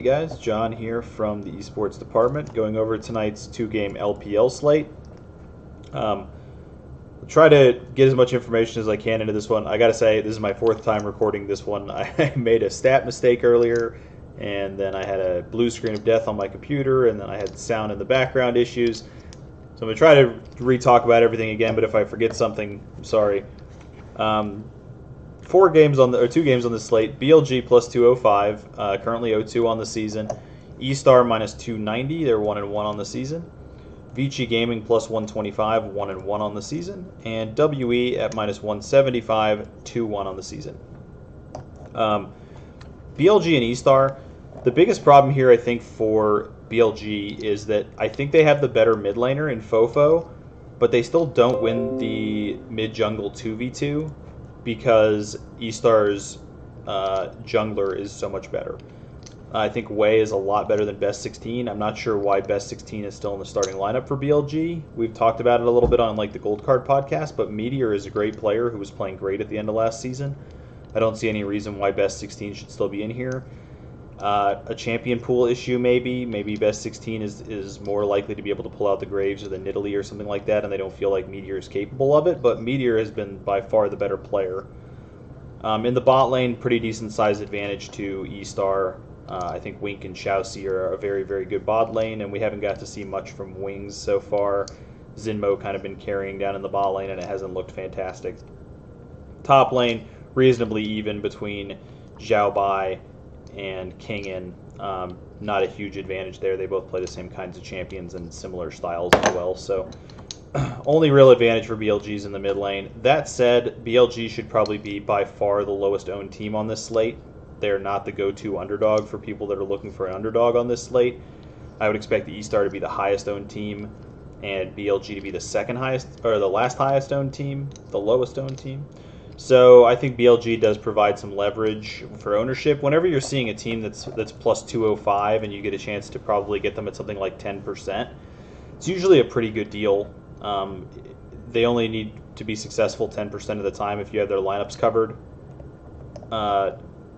Hey guys, John here from the esports department, going over tonight's two-game LPL slate. I'll try to get as much information as I can into this one. I gotta say, this is my fourth time recording this one. I made a stat mistake earlier, and then I had a blue screen of death on my computer, and then I had sound in the background issues. So I'm gonna try to re-talk about everything again, but if I forget something, I'm sorry. Two games on the slate. BLG plus 205, currently 0-2 on the season. E-Star minus 290, they're 1-1 on the season. Vici Gaming plus 125, 1-1 on the season. And WE at minus 175, 2-1 on the season. BLG and E-Star, the biggest problem here I think for BLG is that I think they have the better mid laner in Fofo, but they still don't win the mid jungle 2v2 because E-Star's jungler is so much better. I think Wei is a lot better than Best 16. I'm not sure why Best 16 is still in the starting lineup for BLG. We've talked about it a little bit on the Gold Card podcast, but Meteor is a great player who was playing great at the end of last season. I don't see any reason why Best 16 should still be in here. A champion pool issue maybe. Maybe Best 16 is more likely to be able to pull out the Graves or the Nidalee or something like that, and they don't feel like Meteor is capable of it, but Meteor has been by far the better player. In the bot lane, pretty decent size advantage to E-Star. I think Wink and Xiaoxi are a very, very good bot lane, and we haven't got to see much from Wings so far. Zinmo kind of been carrying down in the bot lane, and it hasn't looked fantastic. Top lane, reasonably even between Zhao Bai and Kingin. Not a huge advantage there. They both play the same kinds of champions and similar styles as well. So only real advantage for BLG is in the mid lane. That said, BLG should probably be by far the lowest owned team on this slate. They're not the go-to underdog for people that are looking for an underdog on this slate. I would expect the E-Star to be the highest owned team and BLG to be the second highest, or the last highest owned team, the lowest owned team. So I think BLG does provide some leverage for ownership. Whenever you're seeing a team that's plus 205 and you get a chance to probably get them at something like 10%, it's usually a pretty good deal. They only need to be successful 10% of the time if you have their lineups covered.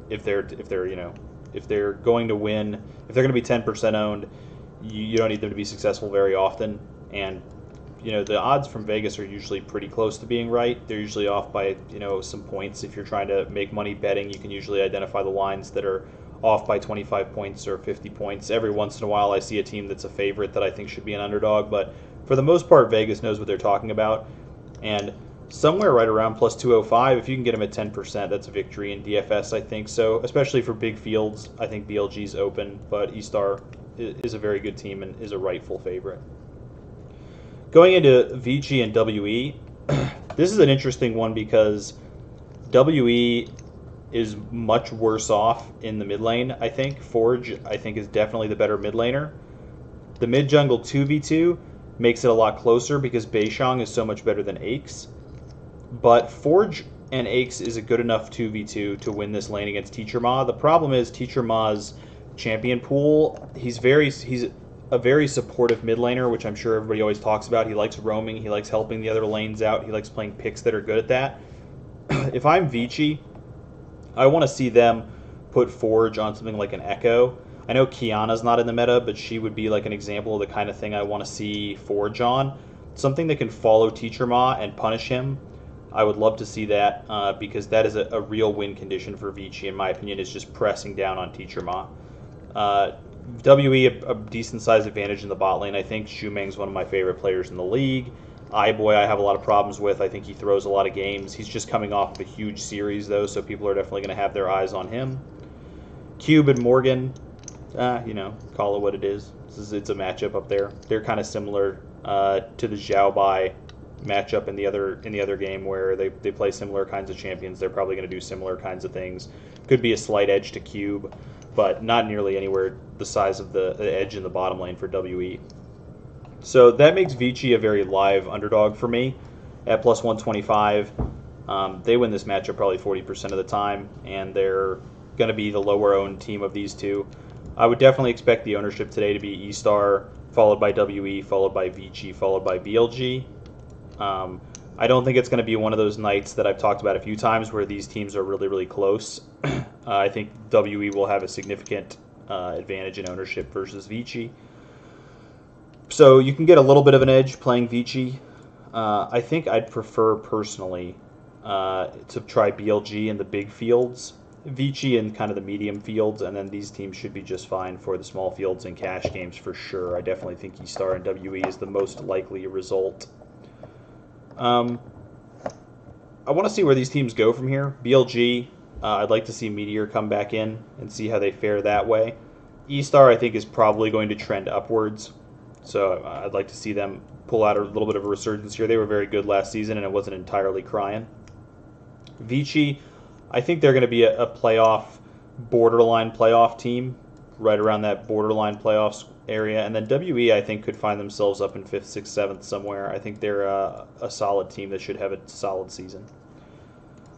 If they're going to win, if they're going to be 10% owned, you don't need them to be successful very often. And the odds from Vegas are usually pretty close to being right. They're usually off by some points. If you're trying to make money betting, you can usually identify the lines that are off by 25 points or 50 points. Every once in a while, I see a team that's a favorite that I think should be an underdog, but for the most part, Vegas knows what they're talking about. And somewhere right around plus 205, if you can get them at 10%, that's a victory in DFS, I think. So, especially for big fields, I think BLG's open, but E-Star is a very good team and is a rightful favorite. Going into Vici and WE, this is an interesting one because WE is much worse off in the mid lane, I think. Forge, I think, is definitely the better mid laner. The mid jungle 2v2 makes it a lot closer because Beishang is so much better than Aix. But Forge and Aix is a good enough 2v2 to win this lane against Teacher Ma. The problem is Teacher Ma's champion pool, he's a very supportive mid laner, which I'm sure everybody always talks about. He likes roaming, he likes helping the other lanes out, he likes playing picks that are good at that. If I'm Vici, I want to see them put Forge on something like an Echo. I know Kiana's not in the meta, but she would be like an example of the kind of thing I want to see Forge on. Something that can follow Teacher Ma and punish him. I would love to see that because that is a real win condition for Vici, in my opinion, is just pressing down on Teacher Ma. WE, a decent sized advantage in the bot lane. I think Shumeng's one of my favorite players in the league. iBoy I have a lot of problems with. I think he throws a lot of games. He's just coming off of a huge series, though, so people are definitely going to have their eyes on him. Cube and Morgan, call it what it is. It's a matchup up there. They're kind of similar to the Zhao Bai matchup in the other game where they play similar kinds of champions. They're probably going to do similar kinds of things. Could be a slight edge to Cube, but not nearly anywhere the size of the edge in the bottom lane for WE. So that makes Vici a very live underdog for me at plus 125. They win this matchup probably 40% of the time, and they're going to be the lower owned team of these two. I would definitely expect the ownership today to be E-Star, followed by WE, followed by Vici, followed by BLG. I don't think it's going to be one of those nights that I've talked about a few times where these teams are really, really close. I think WE will have a significant advantage in ownership versus Vici. So you can get a little bit of an edge playing Vici. I think I'd prefer personally to try BLG in the big fields, Vici in kind of the medium fields, and then these teams should be just fine for the small fields and cash games for sure. I definitely think E-Star and WE is the most likely result. I want to see where these teams go from here. BLG, I'd like to see Meteor come back in and see how they fare that way. E-Star, I think, is probably going to trend upwards. So I'd like to see them pull out a little bit of a resurgence here. They were very good last season, and it wasn't entirely crying. Vici, I think they're going to be a borderline playoff team, right around that borderline playoffs area. And then WE, I think, could find themselves up in 5th, 6th, 7th somewhere. I think they're a solid team that should have a solid season.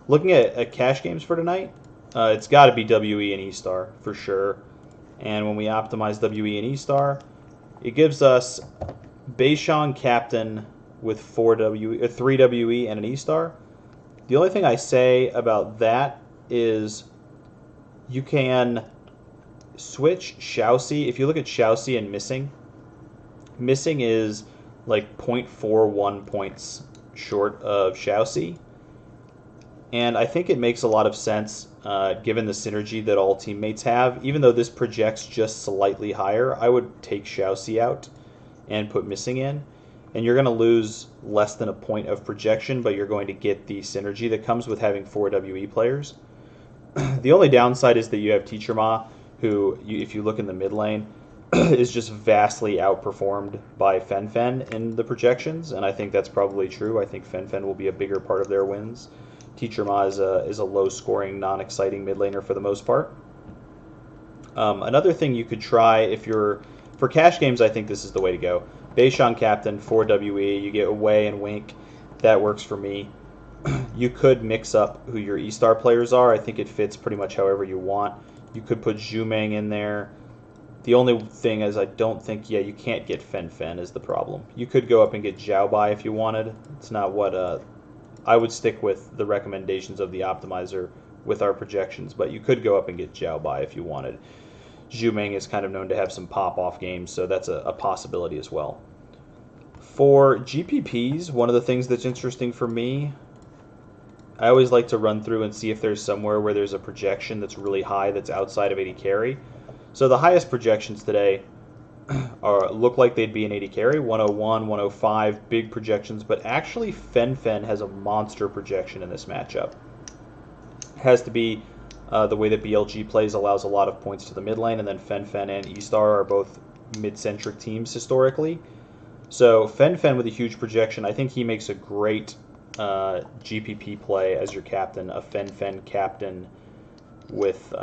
Looking at cash games for tonight, it's got to be WE and E-Star for sure. And when we optimize WE and E-Star, it gives us Beishang captain with 3 WE and an E-Star. The only thing I say about that is you can switch Xiaoxi. If you look at Xiaoxi and missing is like 0.41 points short of Xiaoxi. And I think it makes a lot of sense given the synergy that all teammates have. Even though this projects just slightly higher, I would take Xiaoxi out and put missing in. And you're going to lose less than a point of projection, but you're going to get the synergy that comes with having 4 WE players. The only downside is that you have Teacher Ma, who, if you look in the mid lane, is just vastly outperformed by Fen in the projections, and I think that's probably true. I think Fen will be a bigger part of their wins. Teacher Ma is a low-scoring, non-exciting mid laner for the most part. Another thing you could try for cash games, I think this is the way to go. Beishang captain, 4 WE, you get Wei and Wink. That works for me. You could mix up who your E-Star players are. I think it fits pretty much however you want. You could put Zhumeng in there. The only thing is I don't think, you can't get Fen is the problem. You could go up and get Zhao Bai if you wanted. It's not what I would stick with the recommendations of the optimizer with our projections, but you could go up and get Zhao Bai if you wanted. Zhumeng is kind of known to have some pop-off games, so that's a possibility as well. For GPPs, one of the things that's interesting for me, I always like to run through and see if there's somewhere where there's a projection that's really high that's outside of 80 carry. So the highest projections today look like they'd be an 80 carry, 101, 105, big projections, but actually Fen has a monster projection in this matchup. It has to be the way that BLG plays allows a lot of points to the mid lane, and then Fen and E-Star are both mid-centric teams historically. So Fen with a huge projection, I think he makes a great GPP play as your captain, a Fen captain with,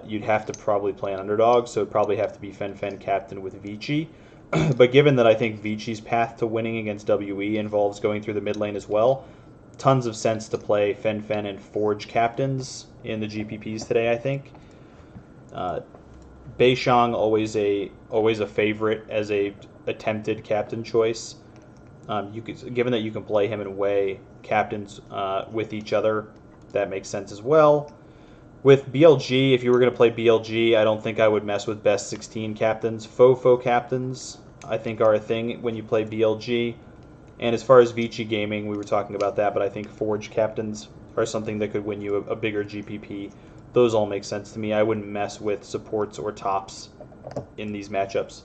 you'd have to probably play an underdog, so it'd probably have to be Fen captain with Vici. But given that I think Vici's path to winning against WE involves going through the mid lane as well, tons of sense to play Fen and Forge captains in the GPPs today, I think. Beishang always a favorite as a attempted captain choice. Given that you can play him and Wei captains with each other, that makes sense as well. With BLG, if you were going to play BLG, I don't think I would mess with best 16 captains. Fofo captains, I think, are a thing when you play BLG. And as far as Vici gaming, we were talking about that, but I think Forge captains are something that could win you a bigger GPP. Those all make sense to me. I wouldn't mess with supports or tops in these matchups.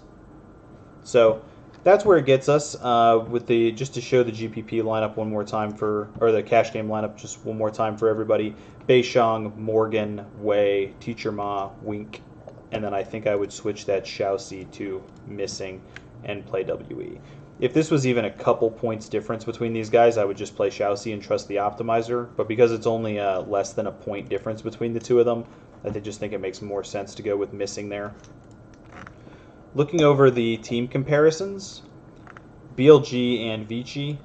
So that's where it gets us. Just to show the GPP lineup one more time or the cash game lineup just one more time for everybody. Beishang, Morgan, Wei, Teacher Ma, Wink, and then I think I would switch that Xiaoxi to missing and play WE. If this was even a couple points difference between these guys, I would just play Xiaoxi and trust the optimizer. But because it's only less than a point difference between the two of them, I just think it makes more sense to go with missing there. Looking over the team comparisons, BLG and Vici,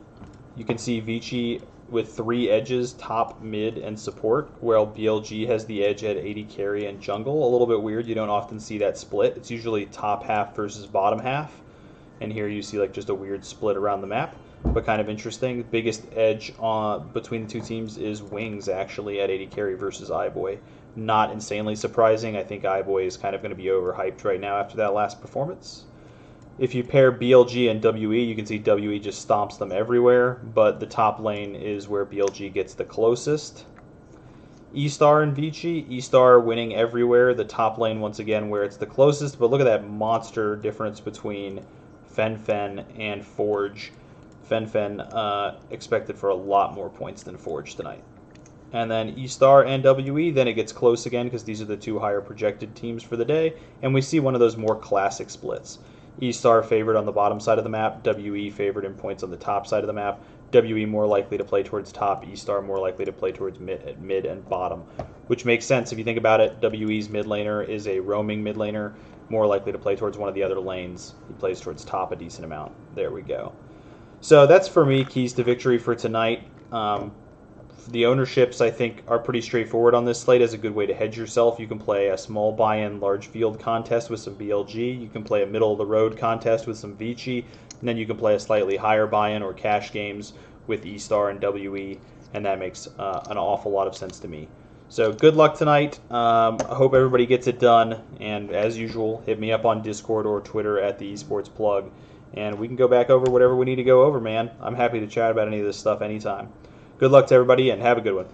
you can see Vici with 3 edges, top, mid, and support, while BLG has the edge at 80 carry and jungle. A little bit weird, you don't often see that split. It's usually top half versus bottom half. And here you see like just a weird split around the map, but kind of interesting. Biggest edge between the two teams is Wings, actually, at 80 carry versus iBoy. not insanely surprising. I think iBoy is kind of going to be overhyped right now after that last performance. If you pair BLG and WE, you can see WE just stomps them everywhere, but the top lane is where BLG gets the closest. E-Star and Vici, E-Star winning everywhere, the top lane once again where it's the closest, but look at that monster difference between Fen and Forge. Fen expected for a lot more points than Forge tonight. And then E-Star and WE, then it gets close again because these are the two higher projected teams for the day, and we see one of those more classic splits. E-Star favored on the bottom side of the map, WE favored in points on the top side of the map, WE more likely to play towards top, E-Star more likely to play towards mid and bottom, which makes sense if you think about it. WE's mid laner is a roaming mid laner, more likely to play towards one of the other lanes. He plays towards top a decent amount. There we go. So that's for me keys to victory for tonight. The ownerships, I think, are pretty straightforward on this slate as a good way to hedge yourself. You can play a small buy-in, large field contest with some BLG. You can play a middle-of-the-road contest with some Vici. And then you can play a slightly higher buy-in or cash games with E-Star and WE. And that makes an awful lot of sense to me. So good luck tonight. I hope everybody gets it done. And as usual, hit me up on Discord or Twitter at the Esports Plug. And we can go back over whatever we need to go over, man. I'm happy to chat about any of this stuff anytime. Good luck to everybody, and have a good one.